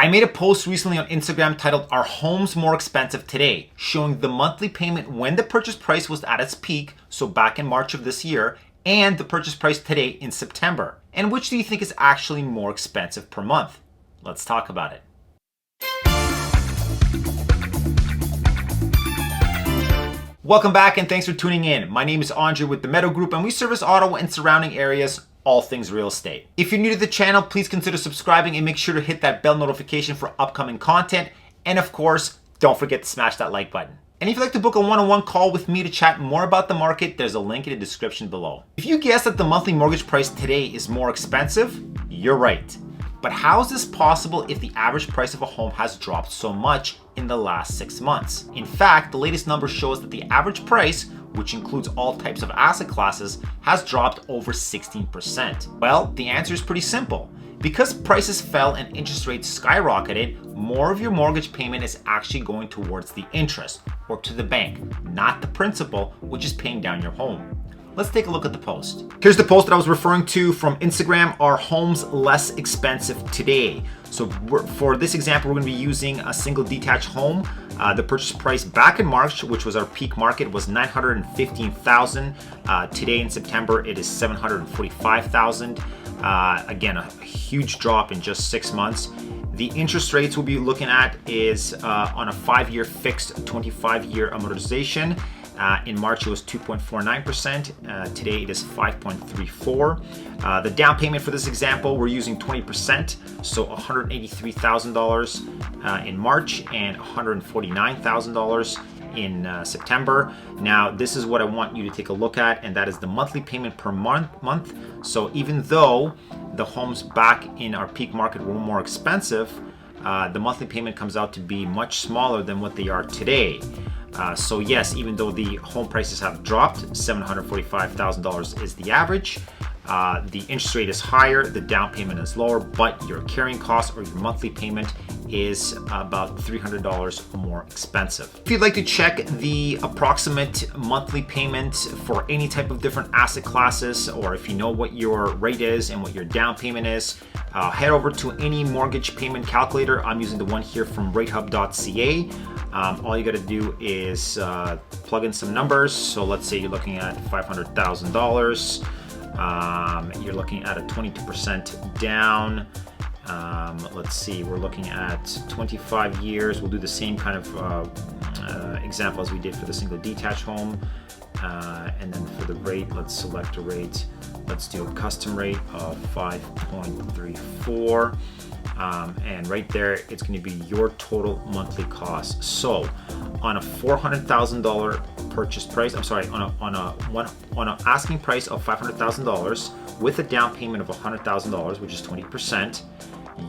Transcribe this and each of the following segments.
made a post recently on Instagram titled "Are Homes More Expensive Today?" showing the monthly payment when the purchase price was at its peak, so back in March of this year, and the purchase price today in September. And which do you think is actually more expensive per month? Let's talk about it. Welcome back and thanks for tuning in. My name is Andrei with the Medow Group and we service Ottawa and surrounding areas, all things real estate. If you're new to the channel, please consider subscribing and make sure to hit that bell notification for upcoming content. And of course, don't forget to smash that like button. And if you'd like to book a one-on-one call with me to chat more about the market, there's a link in the description below. If you guessed that the monthly mortgage price today is more expensive, you're right. But how is this possible if the average price of a home has dropped so much in the last 6 months? In fact, the latest number shows that the average price, which includes all types of asset classes, has dropped over 16%. Well, the answer is pretty simple. Because prices fell and interest rates skyrocketed, more of your mortgage payment is actually going towards the interest, or to the bank, not the principal, which is paying down your home. Let's take a look at the post. Here's the post that I was referring to from Instagram. Are homes less expensive today? So for this example, we're going to be using a single detached home. The purchase price back in March, which was our peak market, was $915,000. Today in September, it is $745,000. Again, a huge drop in just 6 months. The interest rates we'll be looking at is on a 5-year fixed 25-year amortization. In March, it was 2.49%. Today, it is 5.34%. The down payment for this example, we're using 20%, so $183,000 in March and $149,000 in September. Now, this is what I want you to take a look at, and that is the monthly payment per month. So even though the homes back in our peak market were more expensive, the monthly payment comes out to be much smaller than what they are today. So yes, even though the home prices have dropped, $745,000 is the average. The interest rate is higher, the down payment is lower, but your carrying cost or your monthly payment is about $300 more expensive. If you'd like to check the approximate monthly payment for any type of different asset classes, or if you know what your rate is and what your down payment is, head over to any mortgage payment calculator. I'm using the one here from ratehub.ca. All you got to do is plug in some numbers. So let's say you're looking at $500,000. You're looking at a 22% down. Let's see, we're looking at 25 years. We'll do the same kind of example as we did for the single detached home. And then for the rate, let's select a rate. Let's do a custom rate of 5.34. And right there, it's going to be your total monthly cost. So on a $400,000 purchase price, on an asking price of $500,000 with a down payment of $100,000, which is 20%,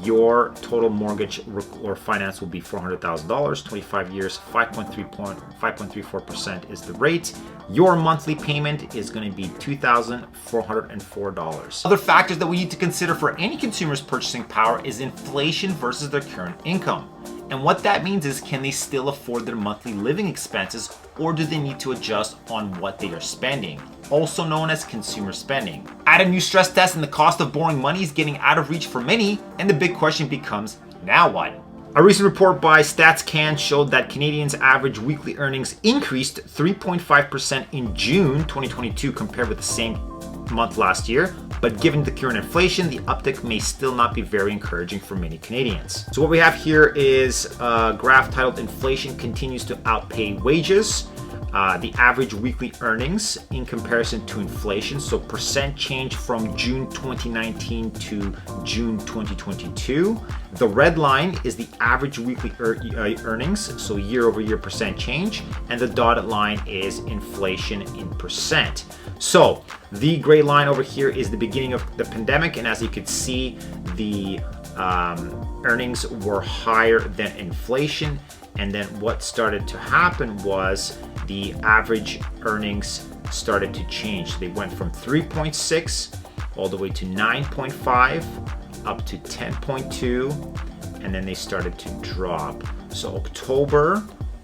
your total mortgage or finance will be $400,000, 25 years, 5.34% is the rate. Your monthly payment is going to be $2,404. Other factors that we need to consider for any consumer's purchasing power is inflation versus their current income. And what that means is, can they still afford their monthly living expenses, or do they need to adjust on what they are spending? Also known as consumer spending. Add a new stress test and the cost of borrowing money is getting out of reach for many, and the big question becomes, now what? A recent report by StatsCan showed that Canadians' average weekly earnings increased 3.5% in June 2022 compared with the same month last year, but given the current inflation, the uptick may still not be very encouraging for many Canadians. So what we have here is a graph titled "Inflation Continues to Outpay Wages." The average weekly earnings in comparison to inflation, so percent change from June 2019 to June 2022. The red line is the average weekly earnings, so year over year percent change, and the dotted line is inflation in percent. So the gray line over here is the beginning of the pandemic, and as you can see, the earnings were higher than inflation. And then what started to happen was the average earnings started to change. They went from 3.6 all the way to 9.5 up to 10.2, and then they started to drop. So October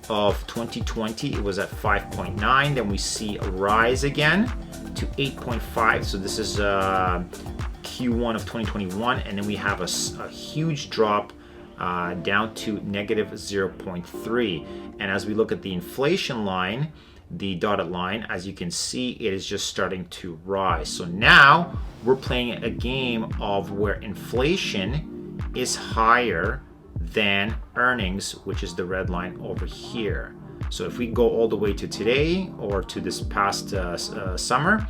of 2020, it was at 5.9. Then we see a rise again to 8.5. So this is Q1 of 2021, and then we have a huge drop down to negative 0.3. And as we look at the inflation line, the dotted line, as you can see, it is just starting to rise. So now we're playing a game of where inflation is higher than earnings, which is the red line over here. So if we go all the way to today or to this past summer,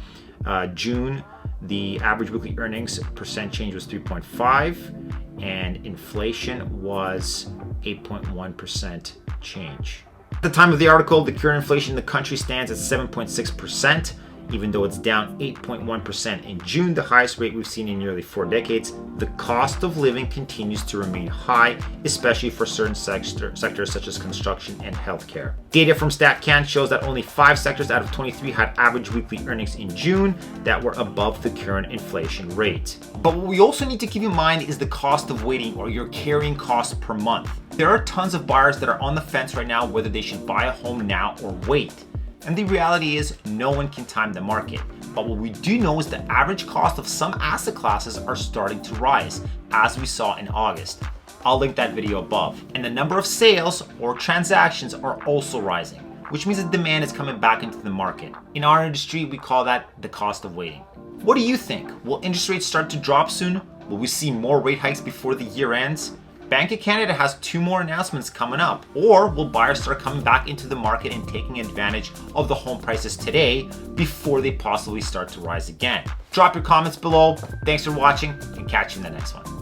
June, the average weekly earnings percent change was 3.5 and inflation was 8.1% change. At the time of the article, the current inflation in the country stands at 7.6%, even though it's down 8.1% in June, the highest rate we've seen in nearly 4 decades. The cost of living continues to remain high, especially for certain sectors such as construction and healthcare. Data from StatCan shows that only 5 sectors out of 23 had average weekly earnings in June that were above the current inflation rate. But what we also need to keep in mind is the cost of waiting, or your carrying cost per month. There are tons of buyers that are on the fence right now whether they should buy a home now or wait. And the reality is no one can time the market. But what we do know is the average cost of some asset classes are starting to rise, as we saw in August. I'll link that video above. And the number of sales or transactions are also rising, which means that demand is coming back into the market. In our industry, we call that the cost of waiting. What do you think? Will interest rates start to drop soon? Will we see more rate hikes before the year ends? Bank of Canada has 2 more announcements coming up. Or will buyers start coming back into the market and taking advantage of the home prices today before they possibly start to rise again? Drop your comments below. Thanks for watching and catch you in the next one.